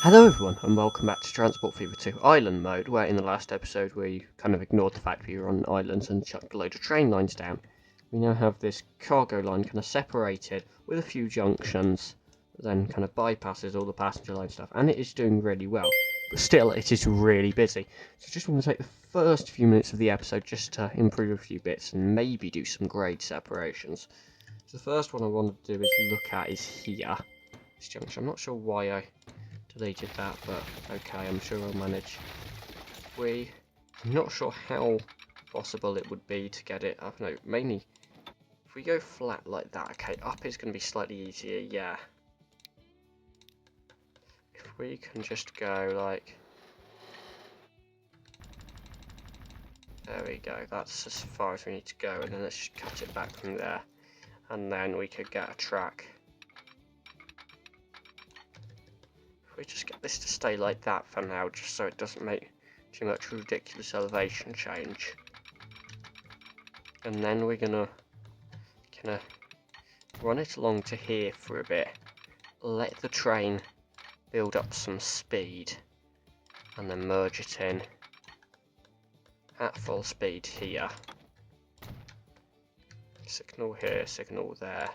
Hello everyone and welcome back to Transport Fever 2 Island Mode, where in the last episode we kind of ignored the fact we were on islands and chucked a load of train lines down. We now have this cargo line kind of separated with a few junctions, that then kind of bypasses all the passenger line stuff, and it is doing really well. But still, it is really busy. So I just want to take the first few minutes of the episode just to improve a few bits and maybe do some grade separations. So the first one I want to do is look at is here, this junction. I'm not sure why I deleted that, but okay, I'm sure I'll manage. I'm not sure how possible it would be to get it up. No, mainly if we go flat like that. Okay, up is going to be slightly easier, yeah. If we can just go like, there we go, that's as far as we need to go, and then let's just cut it back from there, and then we could get a track. If we just get this to stay like that for now, just so it doesn't make too much ridiculous elevation change. And then we're gonna run it along to here for a bit, let the train build up some speed, and then merge it in at full speed here. Signal here, signal there.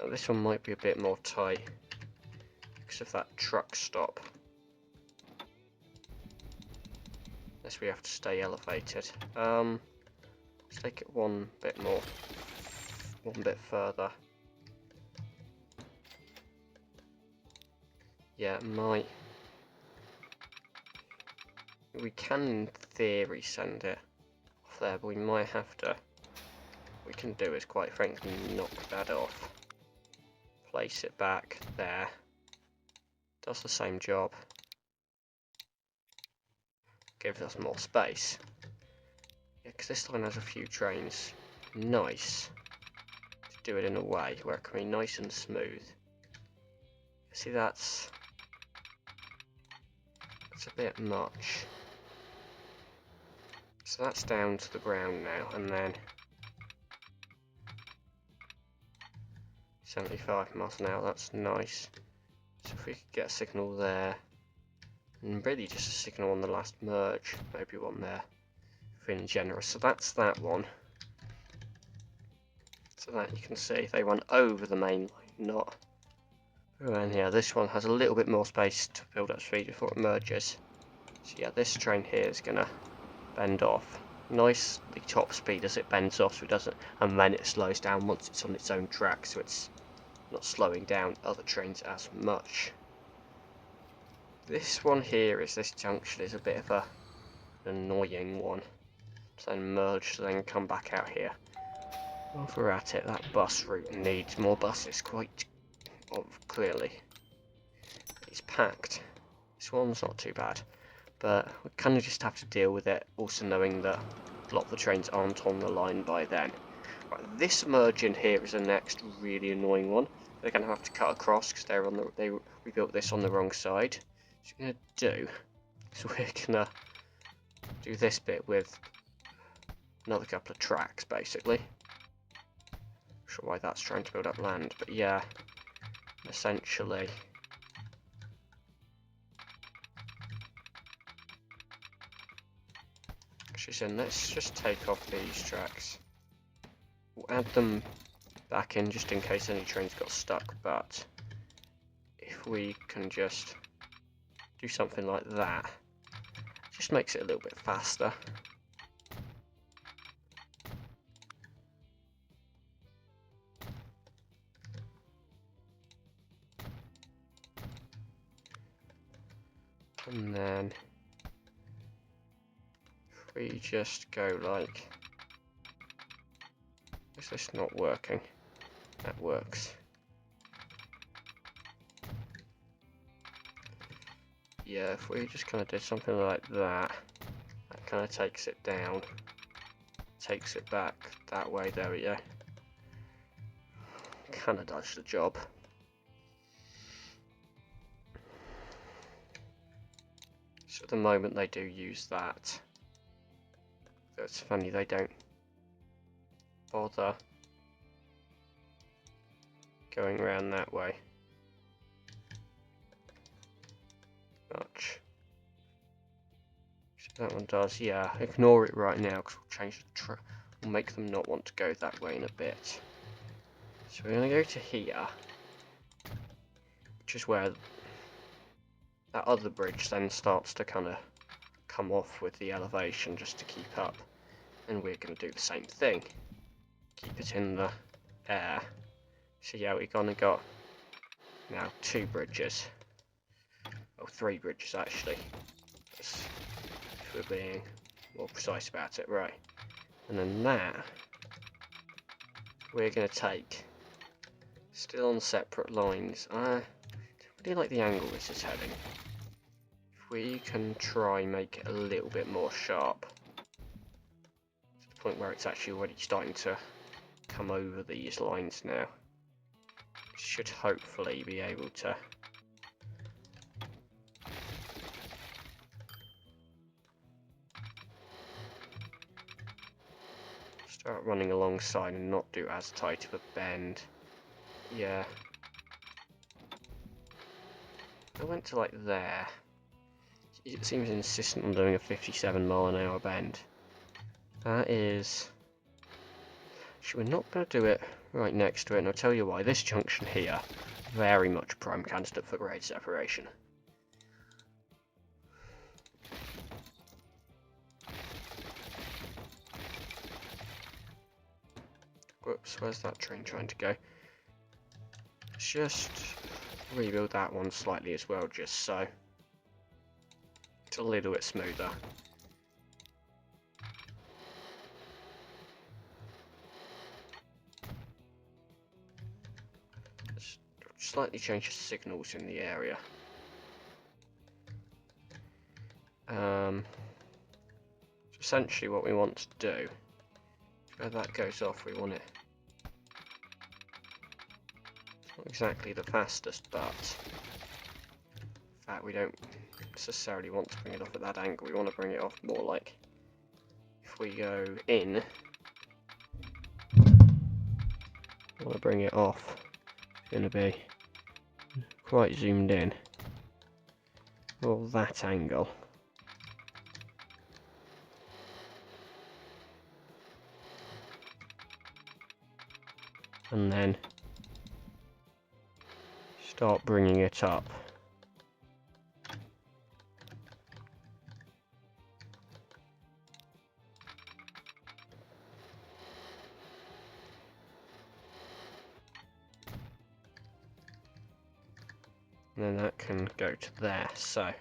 Now this one might be a bit more tight because of that truck stop. Unless we have to stay elevated. Let's take it one bit further. Yeah, we can in theory send it off there, but we might have to. What we can do is quite frankly knock that off. Place it back there. Does the same job. Gives us more space. Yeah, because this line has a few trains. Nice. To do it in a way where it can be nice and smooth. See, that's a bit much. So that's down to the ground now, and then 75 miles an hour, that's nice. So if we could get a signal there, and really just a signal on the last merge, maybe one there, feeling generous. So that's that one. So that you can see they went over the main line, not around here. This one has a little bit more space to build up speed before it merges. So yeah, this train here is gonna bend off. Nicely top speed as it bends off, so it doesn't, and then it slows down once it's on its own track, so it's not slowing down other trains as much. This one here this junction is a bit of an annoying one. So then merge, then come back out here. While we're at it, that bus route needs more buses, quite clearly. It's packed. This one's not too bad, but we kind of just have to deal with it, also knowing that a lot of the trains aren't on the line by then. Right, this merge in here is the next really annoying one. They're going to have to cut across because we built this on the wrong side. So we're going to do, so we're going to do this bit with another couple of tracks, basically. Not sure why that's trying to build up land, but yeah, essentially. Actually, so let's just take off these tracks. We'll add them back in just in case any trains got stuck, but if we can just do something like that, it just makes it a little bit faster. And then if we just go like, is this not working? That works. Yeah, if we just kind of did something like that, that kind of takes it down, takes it back that way. There we go. Kind of does the job. So at the moment they do use that. That's funny, they don't bother going around that way. Much. So that one does, yeah. Ignore it right now, because we'll change the we'll make them not want to go that way in a bit. So we're going to go to here, which is where that other bridge then starts to kind of come off with the elevation just to keep up. And we're going to do the same thing. Keep it in the air. So yeah, we're going to got now 2 bridges. Oh, 3 bridges actually. If we're being more precise about it, right. And then that, we're going to take, still on separate lines. I don't really like the angle this is heading. If we can try and make it a little bit more sharp, to the point where it's actually already starting to come over these lines now. It should hopefully be able to start running alongside and not do as tight of a bend. Yeah. I went to like there. It seems insistent on doing a 57-mile-an-hour bend. That is... Actually, we're not going to do it right next to it, and I'll tell you why. This junction here, very much prime candidate for grade separation. Whoops, where's that train trying to go? Just rebuild that one slightly as well, just so it's a little bit smoother. Let's slightly change the signals in the area. So essentially what we want to do, where that goes off, we want it not exactly the fastest, but in fact we don't necessarily want to bring it off at that angle. We want to bring it off more like, if we go in, I want to bring it off. It's going to be quite zoomed in. Well, that angle. And then start bringing it up. And then that can go to there, so I'm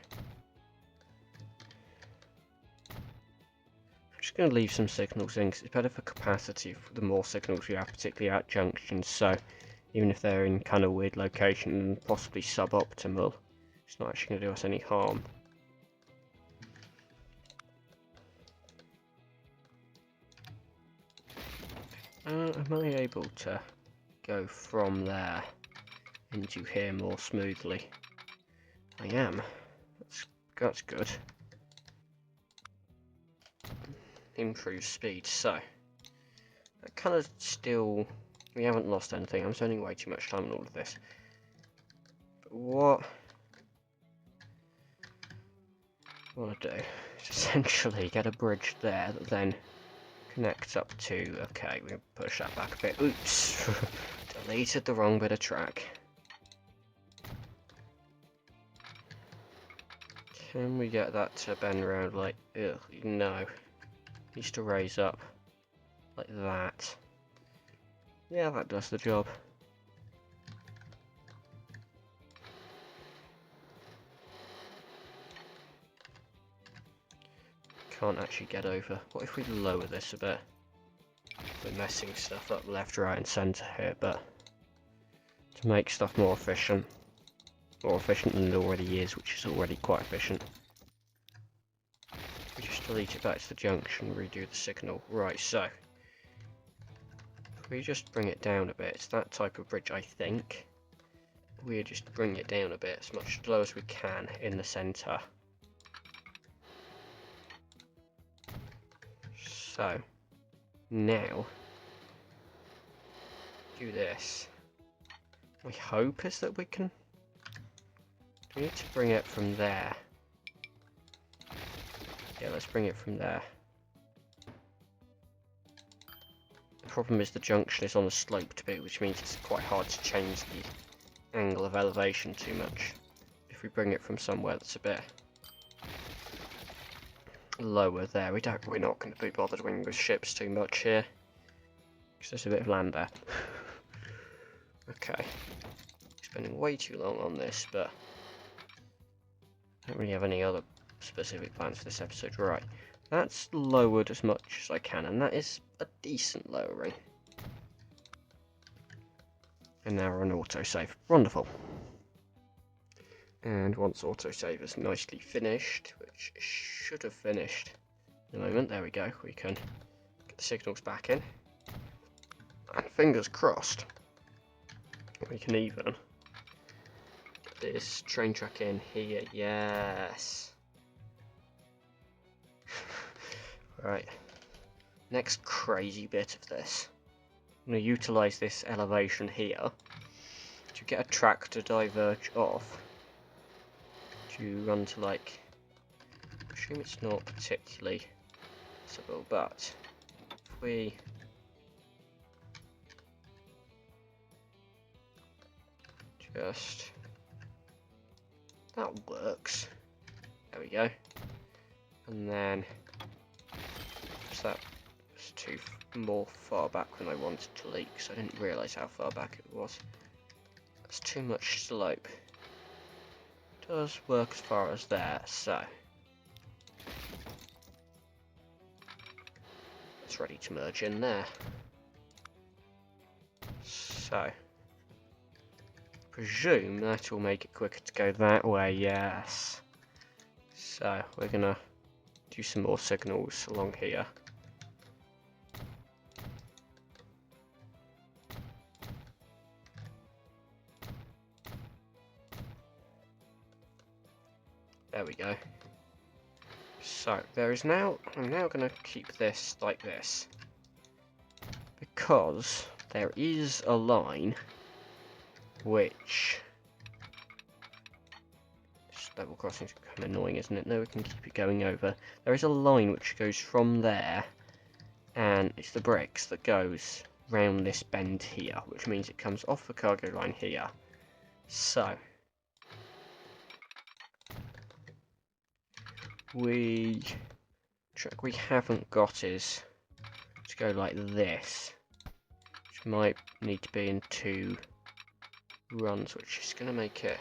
just going to leave some signals in because it's better for capacity the more signals you have, particularly at junctions, so even if they're in kind of weird location and possibly suboptimal, it's not actually going to do us any harm. Am I able to go from there into here more smoothly? I am. That's good. Improve speed, so that kind of still, we haven't lost anything. I'm spending way too much time on all of this. But what I want to do is essentially get a bridge there that then connects up to, okay, we push that back a bit. Oops, deleted the wrong bit of track. Can we get that to bend around like, ugh, no. Needs to raise up like that. Yeah, that does the job. Can't actually get over. What if we lower this a bit? We're messing stuff up left, right and centre here, but to make stuff more efficient than it already is, which is already quite efficient. We just delete it back to the junction, redo the signal. Right, so if we just bring it down a bit, it's that type of bridge I think. We just bring it down a bit, as much as low as we can in the centre. So now do this. we hope is that we can... We need to bring it from there. Yeah, let's bring it from there. The problem is the junction is on a sloped bit, which means it's quite hard to change the angle of elevation too much. If we bring it from somewhere that's a bit lower there, we're not going to be bothered with ships too much here, because there's a bit of land there. Okay, spending way too long on this, but I don't really have any other specific plans for this episode. Right, that's lowered as much as I can, and that is a decent lowering. And now we're on autosave. Wonderful. And once autosave is nicely finished, which it should have finished in a moment, there we go, we can get the signals back in. And fingers crossed, we can even get this train track in here. Yes. Right. Next crazy bit of this. I'm going to utilise this elevation here to get a track to diverge off. To run to, like, I assume it's not particularly possible, but if we just, that works, there we go, and then that was too more far back than I wanted to leak, so I didn't realise how far back it was. That's too much slope. Does work as far as there, so it's ready to merge in there. So presume that will make it quicker to go that way. Yes. So we're gonna do some more signals along here. There we go. So there is now, I'm now going to keep this like this, because there is a line which, this level crossing is kind of annoying, isn't it? No, we can keep it going over. There is a line which goes from there, and it's the bricks that goes round this bend here, which means it comes off the cargo line here. So track we haven't got is to go like this, which might need to be in 2 runs, which is going to make it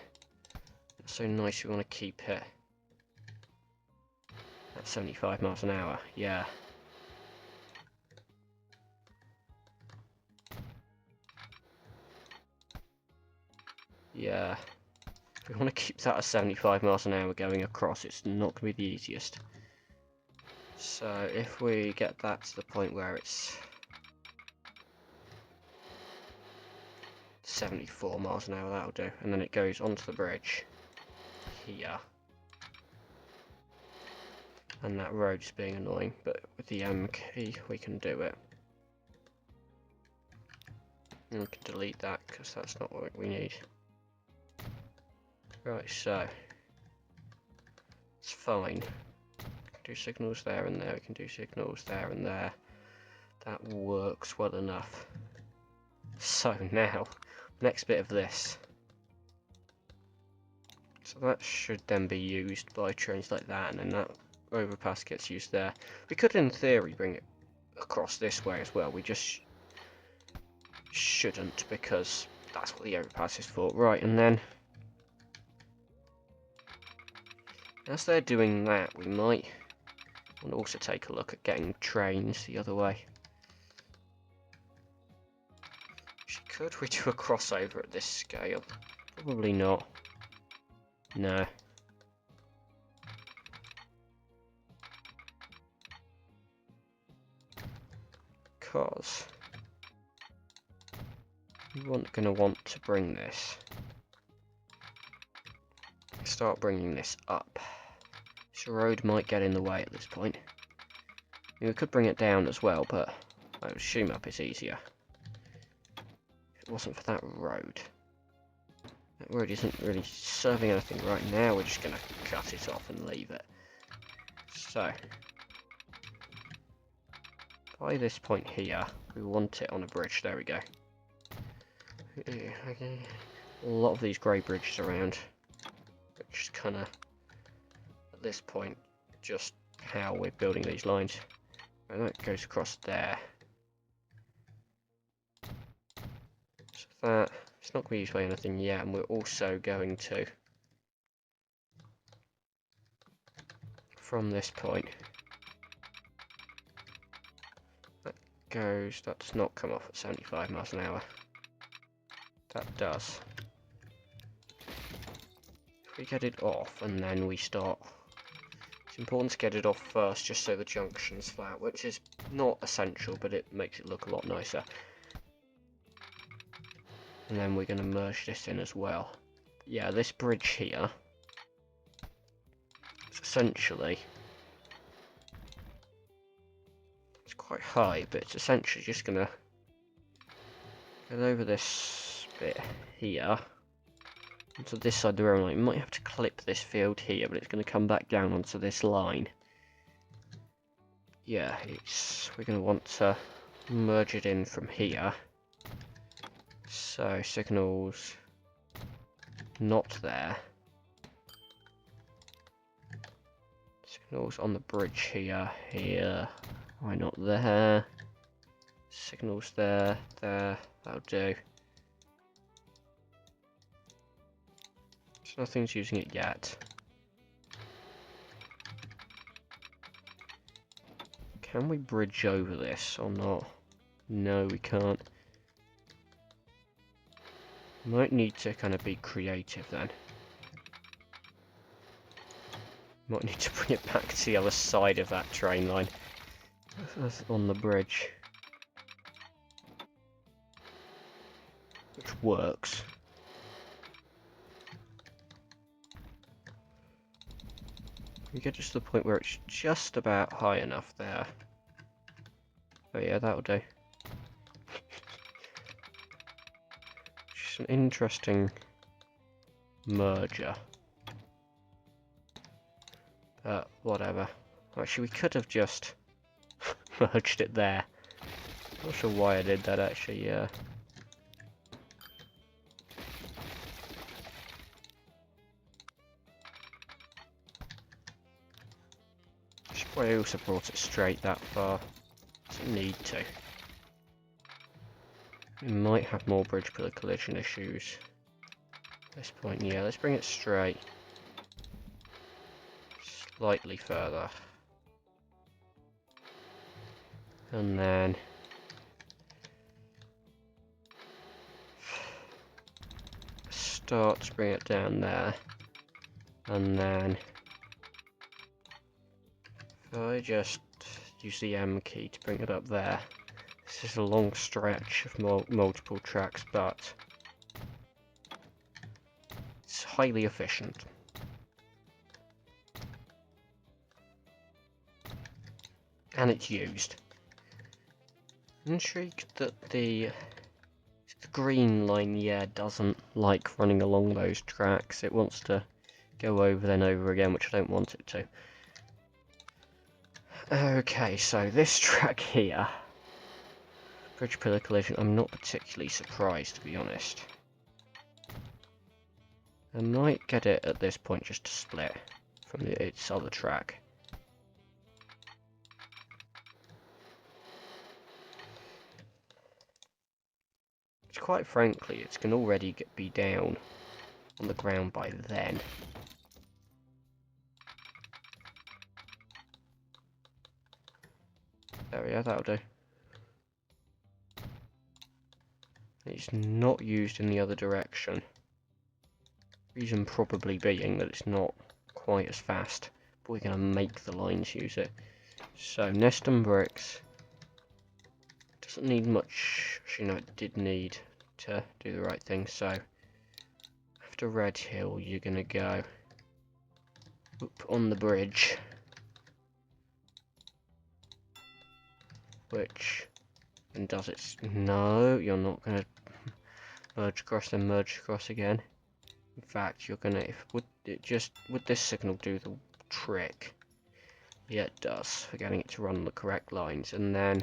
not so nice. We want to keep it at 75 miles an hour. Yeah. Yeah. If we want to keep that at 75 miles an hour going across, it's not going to be the easiest. So if we get that to the point where it's 74 miles an hour, that'll do. And then it goes onto the bridge here. And that road's being annoying, but with the M key we can do it. And we can delete that because that's not what we need. Right, so it's fine. Do signals there and there, we can do signals there and there. That works well enough. So now, next bit of this. So that should then be used by trains like that, and then that overpass gets used there. We could in theory bring it across this way as well, we just shouldn't because that's what the overpass is for. Right, and then as they're doing that, we might want to also take a look at getting trains the other way. Could we do a crossover at this scale? Probably not. No. Because we're going to want to bring this. Start bringing this up. This road might get in the way at this point. I mean, we could bring it down as well, but I would assume up is easier. If it wasn't for that road. That road isn't really serving anything right now, we're just going to cut it off and leave it. So, by this point here, we want it on a bridge, there we go. Okay. A lot of these grey bridges around, which is kind of, at this point, just how we're building these lines. And that goes across there. So that, it's not going to be used by anything yet, and we're also going to, from this point, that does not come off at 75 miles an hour. That does. If we get it off and then we start, it's important to get it off first just so the junction's flat, which is not essential, but it makes it look a lot nicer. And then we're going to merge this in as well. Yeah, this bridge here, it's essentially, it's quite high, but it's essentially just going to get over this bit here onto this side of the rail line. You might have to clip this field here, but it's going to come back down onto this line. Yeah, we're going to want to merge it in from here. So signals not there. Signals on the bridge here. Why not there? Signals there, that'll do. So nothing's using it yet. Can we bridge over this or not? No, we can't. Might need to kind of be creative then. Might need to bring it back to the other side of that train line. That's on the bridge. Which works. We get just to the point where it's just about high enough there. Oh yeah, that'll do. Just an interesting merger. But whatever. Actually, we could have just merged it there. Not sure why I did that actually, yeah. I also brought it straight that far. Doesn't need to. We might have more bridge pillar collision issues. At this point, yeah, let's bring it straight. Slightly further. And then start to bring it down there. And then if I just use the M key to bring it up there. This is a long stretch of multiple tracks, but it's highly efficient. And it's used. I'm intrigued that the green line, yeah, doesn't like running along those tracks. It wants to go over then over again, which I don't want it to. Okay, so this track here, bridge pillar collision, I'm not particularly surprised, to be honest. I might get it at this point just to split from its other track. Which, quite frankly, it can already be down on the ground by then. There we go, that'll do. It's not used in the other direction. Reason probably being that it's not quite as fast, but we're going to make the lines use it. So, Neston Bricks doesn't need much. Actually, no, it did need to do the right thing. So, after Red Hill, you're going to go up on the bridge, which then does it. No, you're not going to merge across, then merge across again. In fact, you're gonna, would this signal do the trick? Yeah, it does, for getting it to run on the correct lines. And then,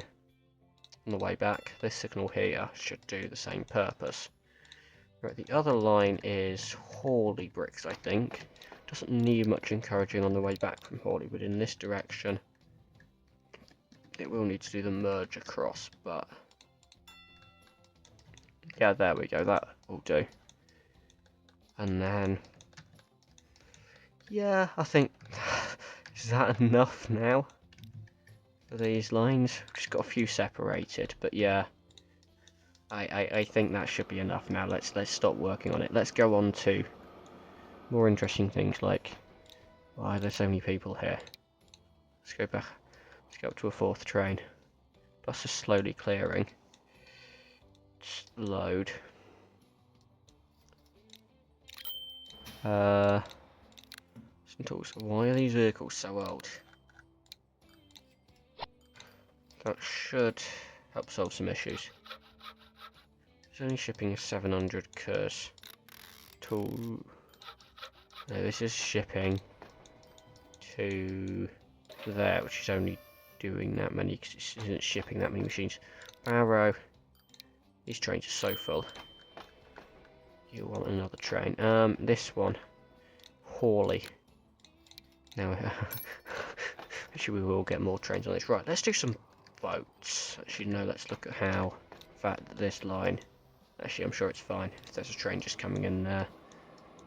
on the way back, this signal here should do the same purpose. Right, the other line is Hawley bricks, I think. Doesn't need much encouraging on the way back from Hawley, but in this direction, it will need to do the merge across, but... yeah, there we go, that will do. And then... yeah, I think... is that enough now? For these lines? Just got a few separated, but yeah. I think that should be enough now. Let's stop working on it. Let's go on to more interesting things like... why are there so many people here? Let's go back. Let's go up to a fourth train. Bus is slowly clearing. Just load. Some tools. Why are these vehicles so old? That should help solve some issues. It's only shipping 700 curs. To... no, this is shipping to there, which is only doing that many because it isn't shipping that many machines. Barrow. These trains are so full. You want another train. This one. Hawley. Now, actually we will get more trains on this. Right, let's do some boats. Actually, no, let's look at how... in fact, this line... actually, I'm sure it's fine. If there's a train just coming in there.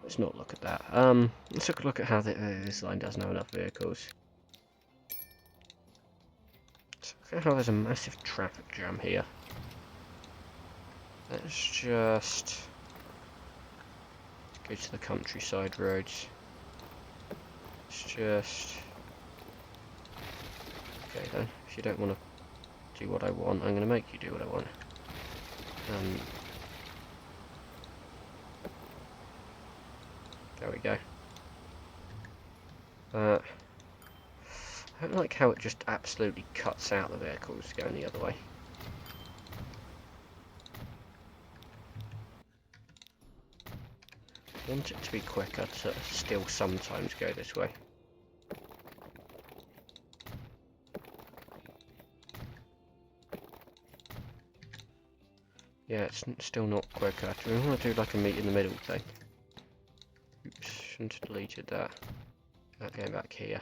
Let's not look at that. Let's look at how this line doesn't have enough vehicles. So look at how there's a massive traffic jam here. Let's just go to the countryside roads. Let's just... okay then, if you don't want to do what I want, I'm going to make you do what I want. There we go. I don't like how it just absolutely cuts out the vehicles going the other way. I want it to be quicker to still sometimes go this way. Yeah, it's still not quicker. Do we want to do like a meet in the middle thing? Oops, shouldn't have deleted that. Going back here.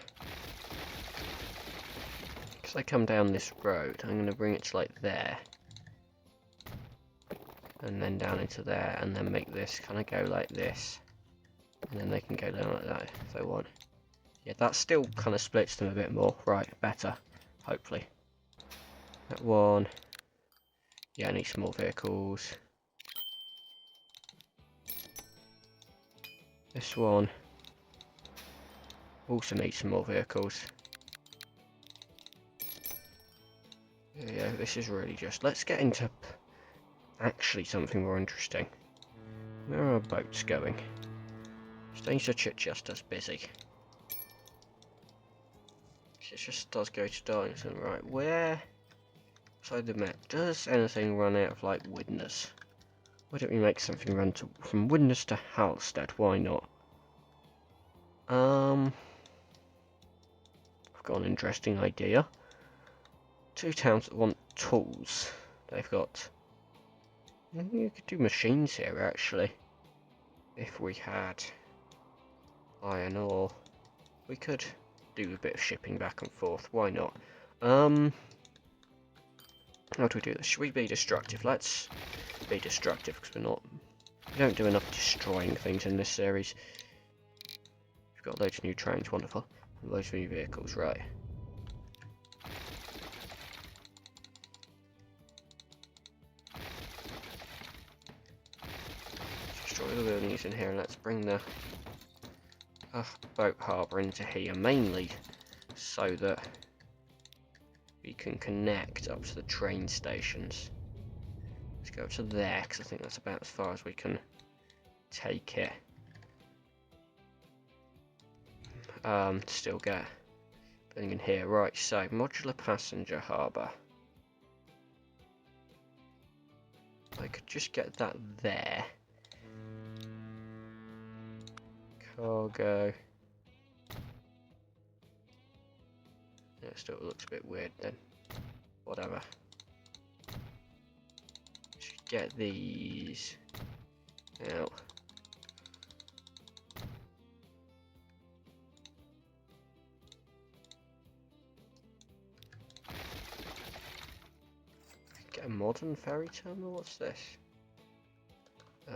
Because I come down this road, I'm going to bring it to like there. And then down into there, and then make this kind of go like this. And then they can go down like that if they want. Yeah, that still kind of splits them a bit more. Right, better. Hopefully. That one. Yeah, I need some more vehicles. This one. Also needs some more vehicles. Yeah, this is really just... let's get into actually something more interesting. Where are our boats going? Staying such just as busy. It just does go to Darlington, right? Where? Beside the map, does anything run out of like Widnes? Why don't we make something run from Widnes to Halstead? Why not? I've got an interesting idea. Two towns that want tools. They've got... you could do machines here actually. If we had iron ore, we could do a bit of shipping back and forth. Why not? How do we do this? Should we be destructive? Let's be destructive because we don't do enough destroying things in this series. We've got loads of new trains, wonderful. And loads of new vehicles, right. Destroy the buildings in here and let's bring the boat harbour into here, mainly so that we can connect up to the train stations. Let's go up to there, because I think that's about as far as we can take it. Still get building in here. Right, so modular passenger harbour. I could just get that there. cargo. It still looks a bit weird then. Whatever. Should get these out. Get a modern ferry terminal? What's this?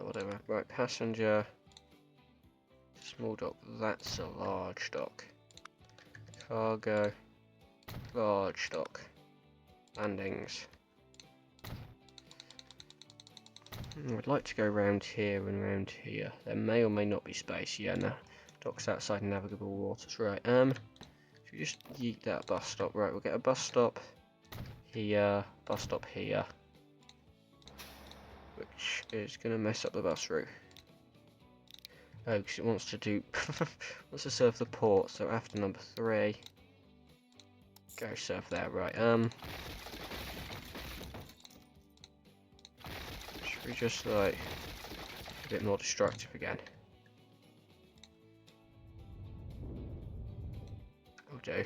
Whatever. Right, passenger. Small dock. That's a large dock. Cargo. Large dock. Landings. I'd like to go round here and round here. There may or may not be space. Yeah, no. Docks outside navigable waters. Right, should we just yeet that bus stop? Right, we'll get a bus stop here, bus stop here. Which is going to mess up the bus route. Oh, because it wants to do... wants to serve the port, so after number 3... Go serve there, right, should we just, like... a bit more destructive again? Will do.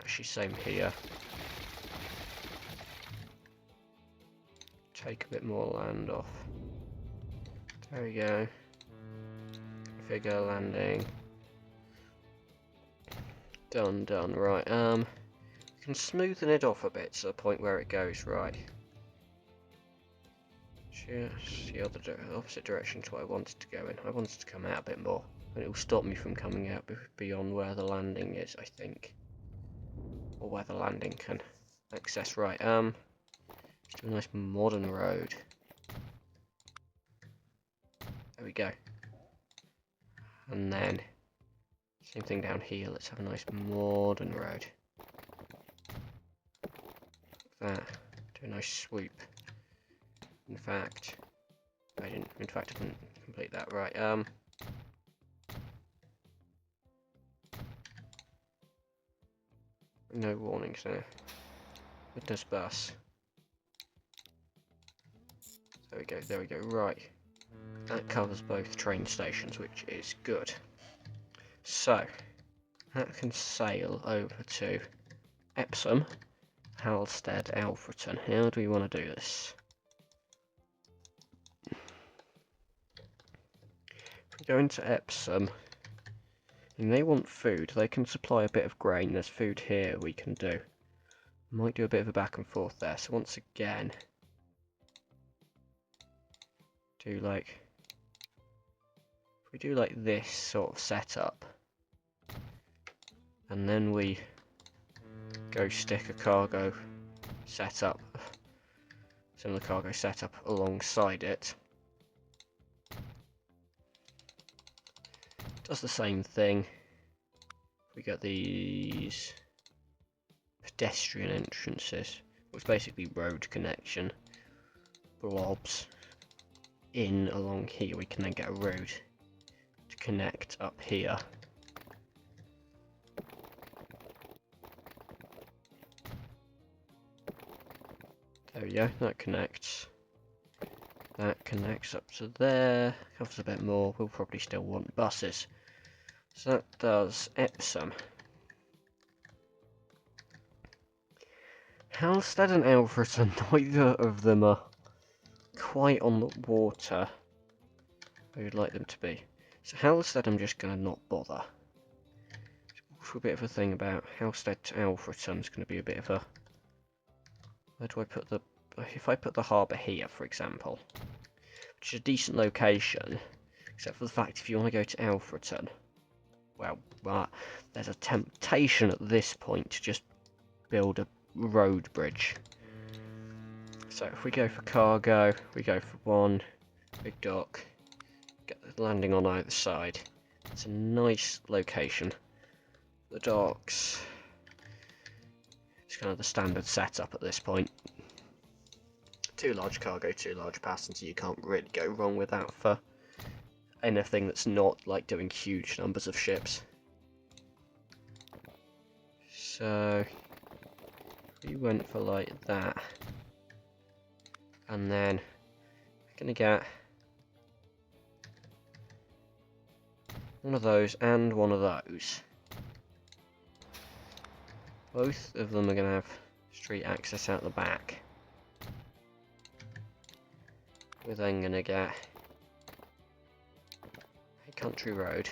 Actually, same here. Take a bit more land off. There we go. Figure landing. Done, right, we can smoothen it off a bit to the point where it goes right. Just the opposite direction to what I wanted to go in. I wanted to come out a bit more, and it will stop me from coming out beyond where the landing is, I think. Or where the landing can access. Right, let's do a nice modern road. There we go. And then, same thing down here, let's have a nice modern road. Like that. Do a nice swoop. In fact, I didn't complete that. Right, no warnings there. Witness bus. There we go, right. That covers both train stations, which is good. So, that can sail over to Epsom, Halstead, Alfreton. How do we want to do this? If we go into Epsom, and they want food, they can supply a bit of grain. There's food here we can do. Might do a bit of a back and forth there. So once again, if we do like this sort of setup, and then we go stick a cargo setup, similar cargo setup alongside it. Does the same thing. We get these pedestrian entrances, which is basically road connection blobs in along here. We can then get a road to connect up here. There we go, that connects. That connects up to there, covers a bit more. We'll probably still want buses. So that does Epsom. Halstead and Alfreton, neither of them are quite on the water I would like them to be. So Halstead I'm just going to not bother. Also a bit of a thing about Halstead to Alfreton is going to be a bit of a... Where do I put the... If I put the harbour here, for example, which is a decent location, except for the fact if you want to go to Alfreton, well, there's a temptation at this point to just build a road bridge. So if we go for cargo, we go for one big dock, get the landing on either side. It's a nice location. The docks, it's kind of the standard setup at this point. Too large cargo, too large passenger, you can't really go wrong with that for anything that's not like doing huge numbers of ships. So we went for like that, and then we're gonna get one of those and one of those. Both of them are going to have street access out the back. We're then going to get a country road.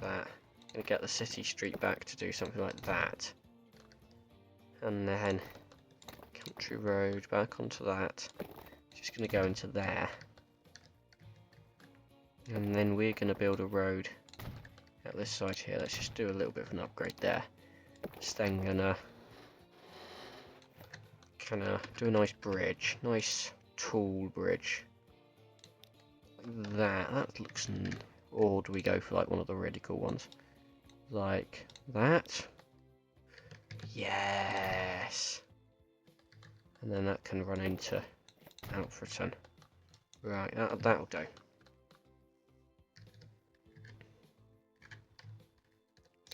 That. Going to get the city street back to do something like that. And then country road back onto that. Just going to go into there. And then we're going to build a road at this side here. Let's just do a little bit of an upgrade there. Just then going to kind of do a nice bridge. Nice tall bridge. Like that. That looks... Or do we go for like one of the really cool ones? Like that. Yes! And then that can run into Alfreton. Right, that'll do. I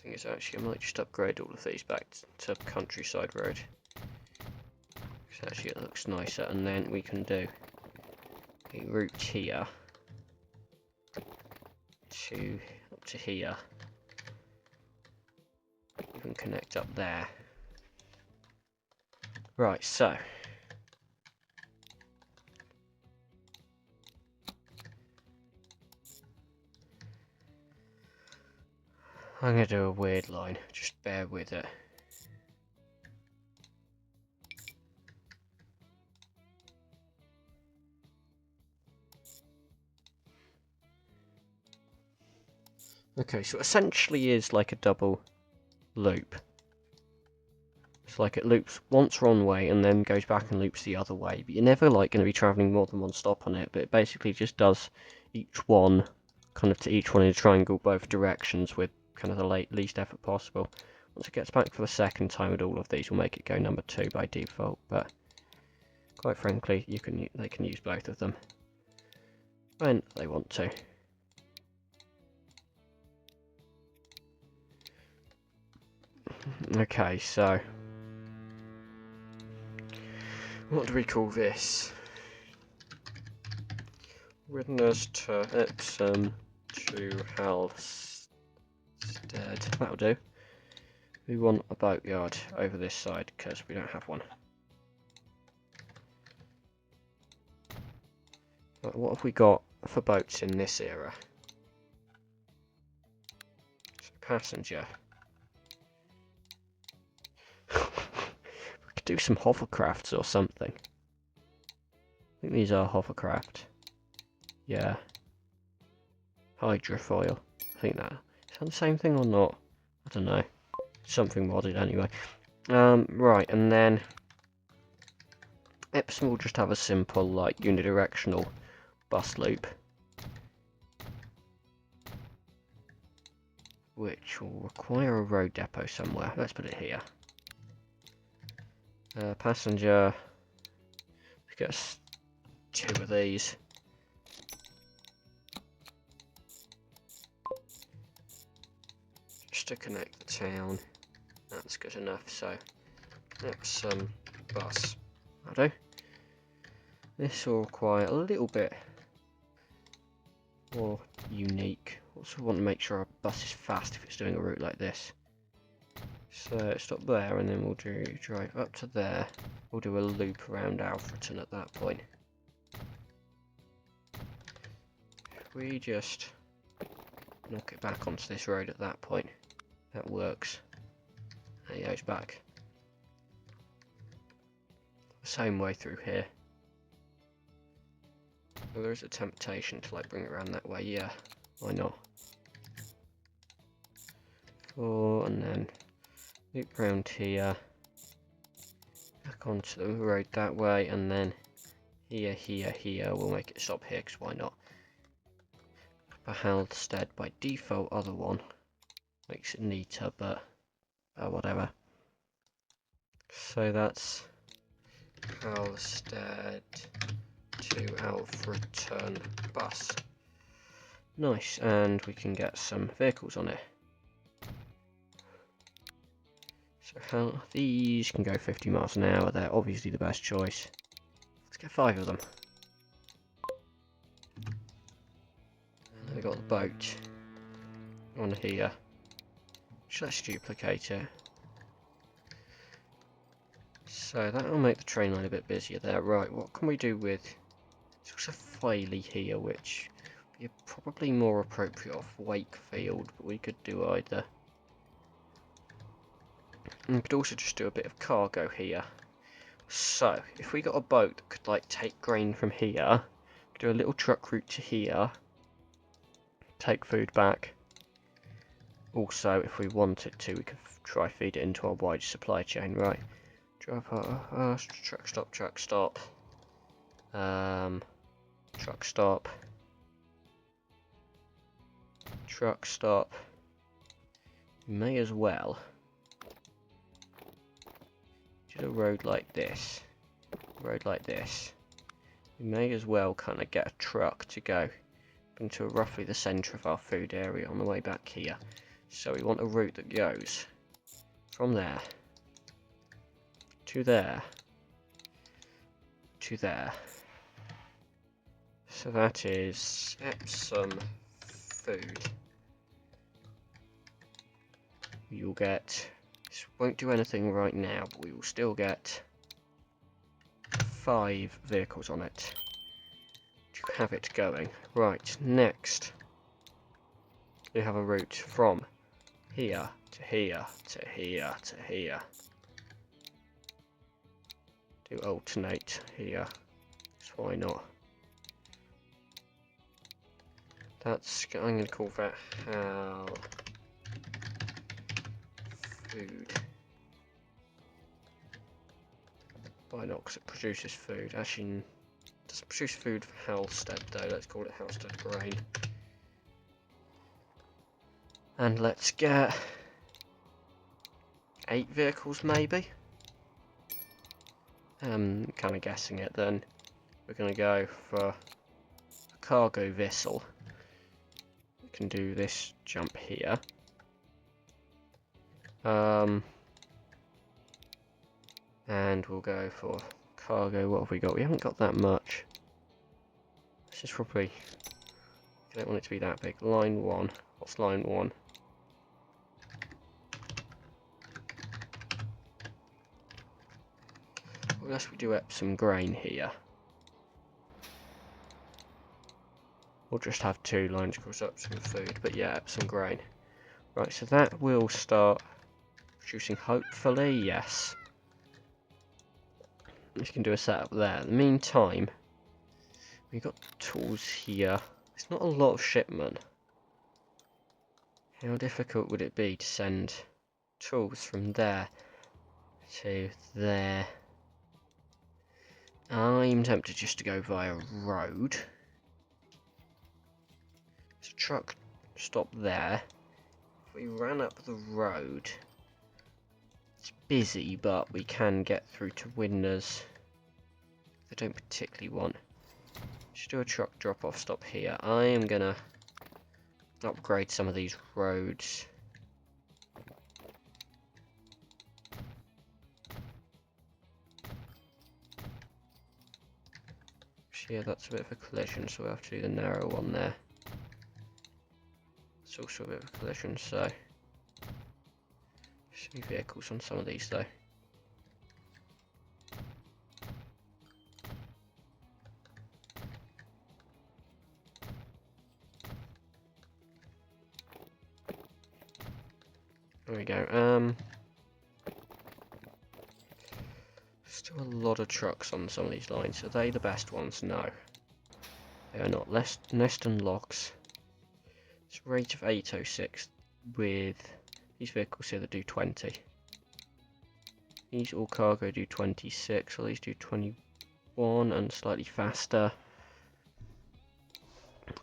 think it's actually, I might just upgrade all of these back to Countryside Road. Because actually it looks nicer, and then we can do a route here to up to here. You can connect up there. Right, so I'm going to do a weird line, just bear with it. Okay, so it essentially is like a double loop. It's like it loops once one way and then goes back and loops the other way, but you're never like going to be travelling more than one stop on it, but it basically just does each one, kind of to each one in a triangle both directions with kind of the least effort possible. Once it gets back for the second time with all of these, we'll make it go number 2 by default, but quite frankly, they can use both of them when they want to. Okay, so what do we call this? Widnes to Epsom to Halstead. That'll do. We want a boatyard over this side because we don't have one. But what have we got for boats in this era? So passenger. We could do some hovercrafts or something. I think these are hovercraft. Yeah. Hydrofoil. I think that. Is that the same thing or not? I don't know. Something modded anyway. Right, and then Epsom will just have a simple, like, unidirectional bus loop. Which will require a road depot somewhere. Let's put it here. Passenger. Let's get 2 of these. Just to connect the town. That's good enough, so Epsom bus. That'll do. This will require a little bit more unique. Also want to make sure our bus is fast if it's doing a route like this. So stop there and then we'll drive up to there. We'll do a loop around Alfreton at that point. If we just knock it back onto this road at that point, that works. There he goes back. The same way through here. Well, there is a temptation to like bring it around that way, yeah. Why not? 4 and then loop round here. Back onto the road that way and then here, here, here. We'll make it stop here because why not? Halstead by default, other one. Makes it neater, but whatever. So that's Halstead to Alfreton bus. Nice, and we can get some vehicles on it. So these can go 50 miles an hour. They're obviously the best choice. Let's get 5 of them. And we got the boat. on here. Just let's duplicate it. So that'll make the train line a bit busier there. Right, what can we do with... There's also Filey here, which would be probably more appropriate off Wakefield, but we could do either. And we could also just do a bit of cargo here. So, if we got a boat that could like take grain from here, do a little truck route to here, take food back. Also, if we wanted to, we could try feed it into our wide supply chain, right? Drop truck stop, truck stop. Truck stop. Truck stop. May as well do a road like this. Road like this. We may as well kind of get a truck to go into roughly the centre of our food area on the way back here. So we want a route that goes from there to there to there. So that is Epsom food. You'll get, this won't do anything right now, but we will still get 5 vehicles on it to have it going. Right, next we have a route from here to here to here to here. Do alternate here, so why not? That's, I'm going to call that how food. Why not? Because it produces food. Actually, it doesn't produce food for Halstead though. Let's call it Halstead Grain. And let's get 8 vehicles maybe. Kind of guessing it then. We're going to go for a cargo vessel. We can do this jump here. And we'll go for cargo. What have we got? We haven't got that much. This is probably... I don't want it to be that big. Line 1. What's line 1? Unless we do Epsom grain here. We'll just have 2 lines across Epsom food. But yeah, Epsom grain. Right, so that will start producing, hopefully, yes. We can do a setup there. In the meantime, we've got tools here. It's not a lot of shipment. How difficult would it be to send tools from there to there? I'm tempted just to go via road. There's a truck stop there. If we ran up the road, it's busy, but we can get through to Widnes. I don't particularly want. Just do a truck drop-off stop here. I am gonna upgrade some of these roads. Yeah, that's a bit of a collision, so we'll have to do the narrow one there. It's also a bit of a collision, so... See vehicles on some of these though. There we go. Still a lot of trucks on some of these lines. Are they the best ones? No. They are not. Neston Locks. It's a rate of 806 with these vehicles here that do 20. These all cargo do 26, or these do 21 and slightly faster.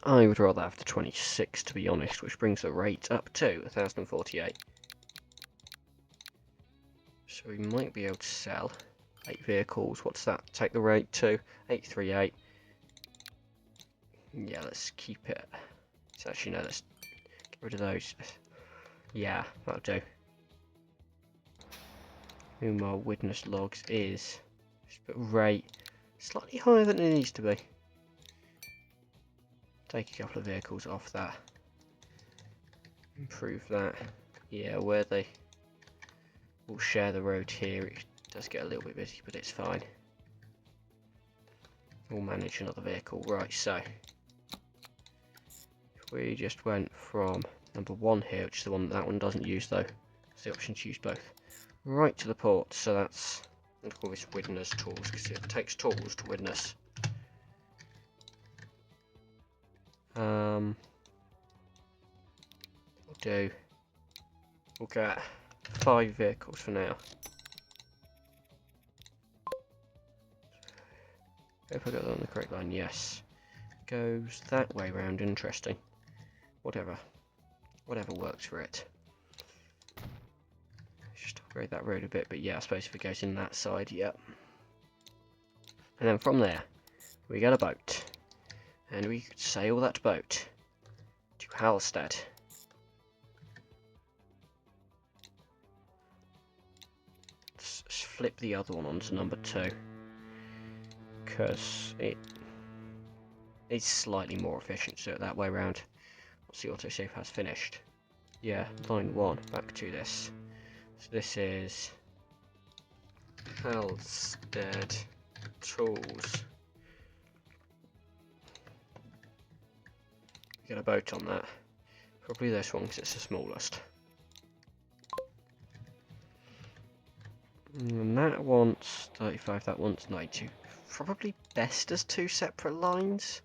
I would rather have the 26 to be honest, which brings the rate up to 1048. So we might be able to sell 8 vehicles. What's that? Take the rate to 838. Yeah, let's keep it. So actually no, let's get rid of those. Yeah, that'll do. Meanwhile, Widnes Logs is rate slightly higher than it needs to be. Take a couple of vehicles off that. improve that. Yeah, where they will share the road here, it does get a little bit busy, but it's fine. We'll manage another vehicle. Right, so if we just went from number 1 here, which is the one that one doesn't use though, it's the option to use both, right to the port. So that's, I'll call this Widner's tools because it takes tools to Widner's. We'll get 5 vehicles for now. If I got that on the correct line, yes. Goes that way round, interesting. Whatever works for it. Just upgrade that road a bit, but yeah, I suppose if it goes in that side, yep. And then from there, we get a boat. And we could sail that boat to Halstead. Let's flip the other one onto number 2. Because it's slightly more efficient to do it that way round. Once the autosave has finished. Yeah, line 1, back to this. So this is Halstead Tools. Get a boat on that. Probably this one because it's the smallest. And that wants 35, that wants 92. Probably best as 2 separate lines.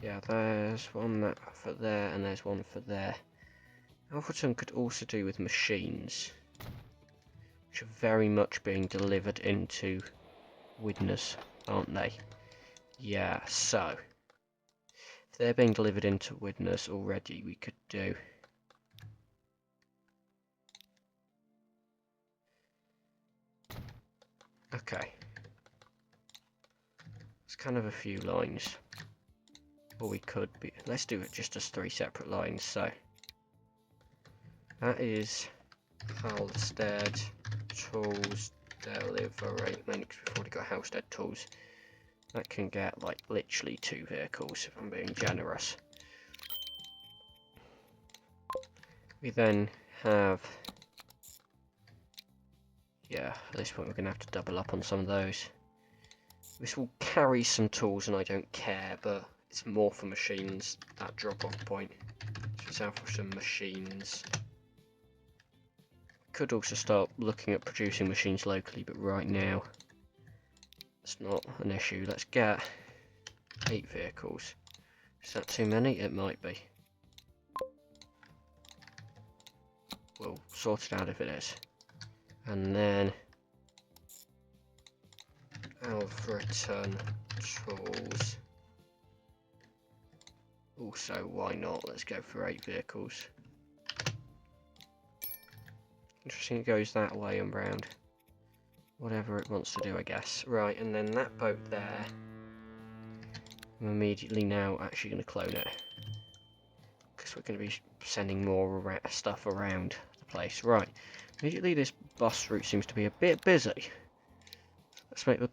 Yeah, there's one that for there and there's one for there. Alfreton could also do with machines, which are very much being delivered into Widner's, aren't they? Yeah, so if they're being delivered into Widner's already, we could do okay. It's kind of a few lines. Or we could be, let's do it just as 3 separate lines. So that is Halstead Tools Delivery, mainly because we've already got Halstead Tools. That can get like literally 2 vehicles if I'm being generous. We then have, yeah, at this point we're going to have to double up on some of those. This will carry some tools and I don't care, but it's more for machines, that drop off point. So it's out for some machines. Could also start looking at producing machines locally, but right now it's not an issue. Let's get 8 vehicles. Is that too many? It might be. We'll sort it out if it is. And then Alfreton Tools. Also, why not? Let's go for 8 vehicles. Interesting, it goes that way and round. Whatever it wants to do, I guess. Right, and then that boat there, I'm immediately now actually going to clone it. Because we're going to be sending more stuff around the place. Right, immediately this bus route seems to be a bit busy. Let's make the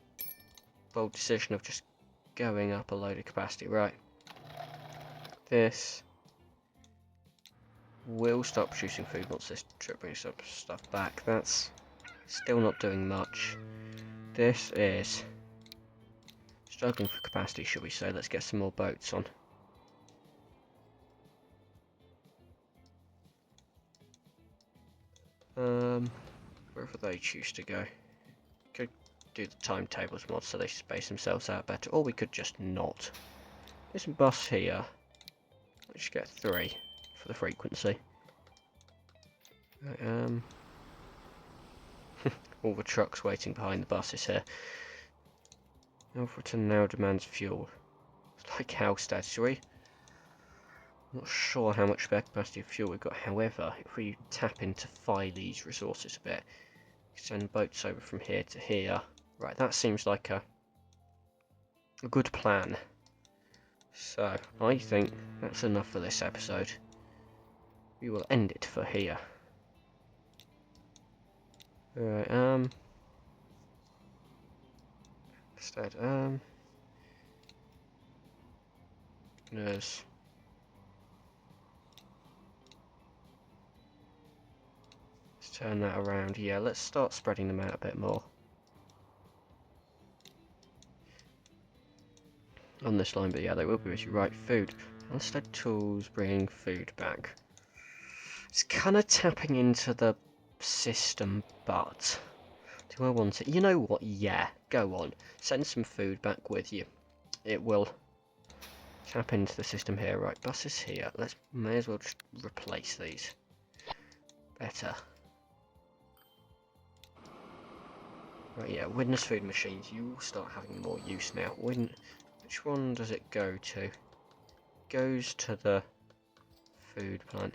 bold decision of just going up a load of capacity. Right, this will stop producing food once this trip brings some stuff back. That's still not doing much. This is struggling for capacity, shall we say. Let's get some more boats on. Wherever they choose to go. Could do the timetables mod so they space themselves out better, or we could just not. There's a bus here. Let's get 3 for the frequency. Right, all the trucks waiting behind the buses here. Alfreton now demands fuel. It's like Halstead, shall we? I'm not sure how much spare capacity of fuel we've got. However, if we tap into Filey's resources a bit, send boats over from here to here. Right, that seems like a good plan. So, I think that's enough for this episode. We will end it for here. Alright, instead, there's turn that around. Yeah, let's start spreading them out a bit more. On this line, but yeah, they will be busy. Right, food. Instead tools, bring food back. It's kind of tapping into the system, but do I want it? You know what? Yeah, go on. Send some food back with you. It will tap into the system here. Right, buses here. Let's may as well just replace these. Better. Right, yeah, witness food machines. You will start having more use now. Which one does it go to? Goes to the food plant.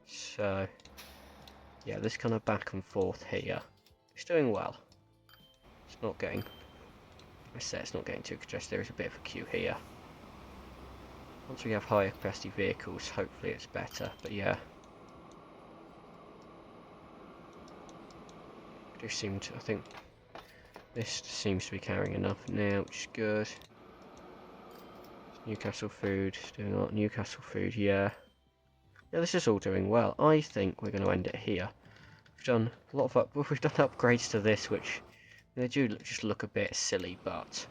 So, yeah, this kind of back and forth here. It's doing well. It's not getting, I say it's not getting too congested. There is a bit of a queue here. Once we have higher capacity vehicles, hopefully it's better. But yeah, I think this seems to be carrying enough now, which is good. Newcastle food, doing a lot. Newcastle food, yeah. Yeah, this is all doing well. I think we're going to end it here. We've done a lot of we've done upgrades to this, which they do just look a bit silly, but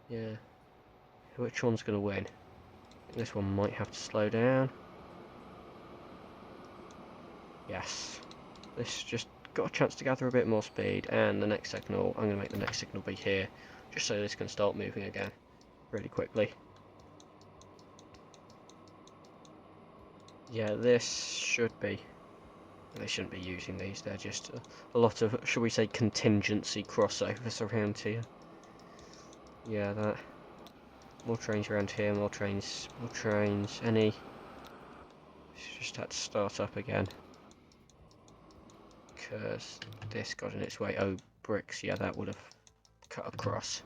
yeah. Which one's going to win? This one might have to slow down. Yes. This just got a chance to gather a bit more speed, and the next signal, I'm going to make the next signal be here, just so this can start moving again really quickly. Yeah, this should be. They shouldn't be using these, they're just a lot of, shall we say, contingency crossovers around here. Yeah, that. More trains around here, more trains, any. Just had to start up again. Because this got in its way. Oh, bricks, yeah, that would have cut across.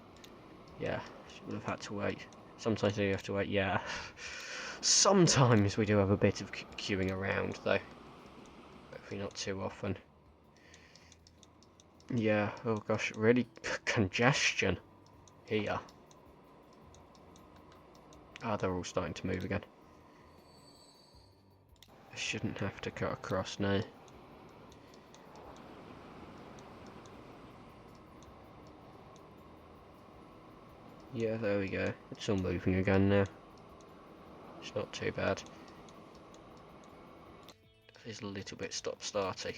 Yeah, would have had to wait. Sometimes you have to wait, yeah. Sometimes we do have a bit of queuing around, though. Hopefully not too often. Yeah, oh gosh, really congestion here. Ah, they're all starting to move again. I shouldn't have to cut across now. Yeah, there we go. It's all moving again now. It's not too bad. It is a little bit stop-starty.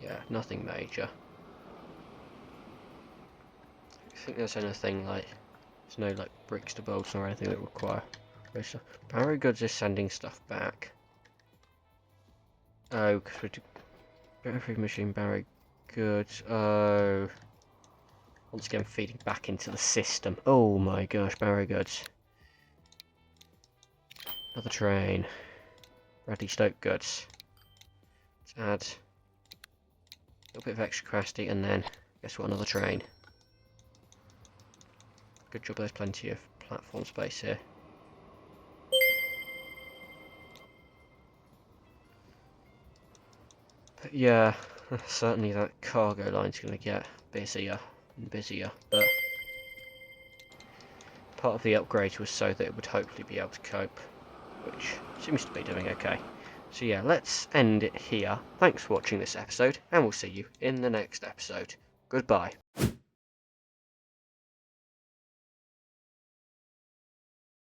Yeah, nothing major. I think there's anything like... There's no like bricks to bolts or anything that require... Barrow Goods is sending stuff back. Oh, because we do... Every machine Barrow Goods... Oh... Once again feeding back into the system. Oh my gosh, Barrow Goods. Another train. Bradley Stoke Goods. Let's add a little bit of extra capacity and then, guess what, another train. Good job, there's plenty of platform space here. But yeah, certainly that cargo line's going to get busier and busier, but part of the upgrade was so that it would hopefully be able to cope, which seems to be doing okay. So yeah, let's end it here. Thanks for watching this episode, and we'll see you in the next episode. Goodbye.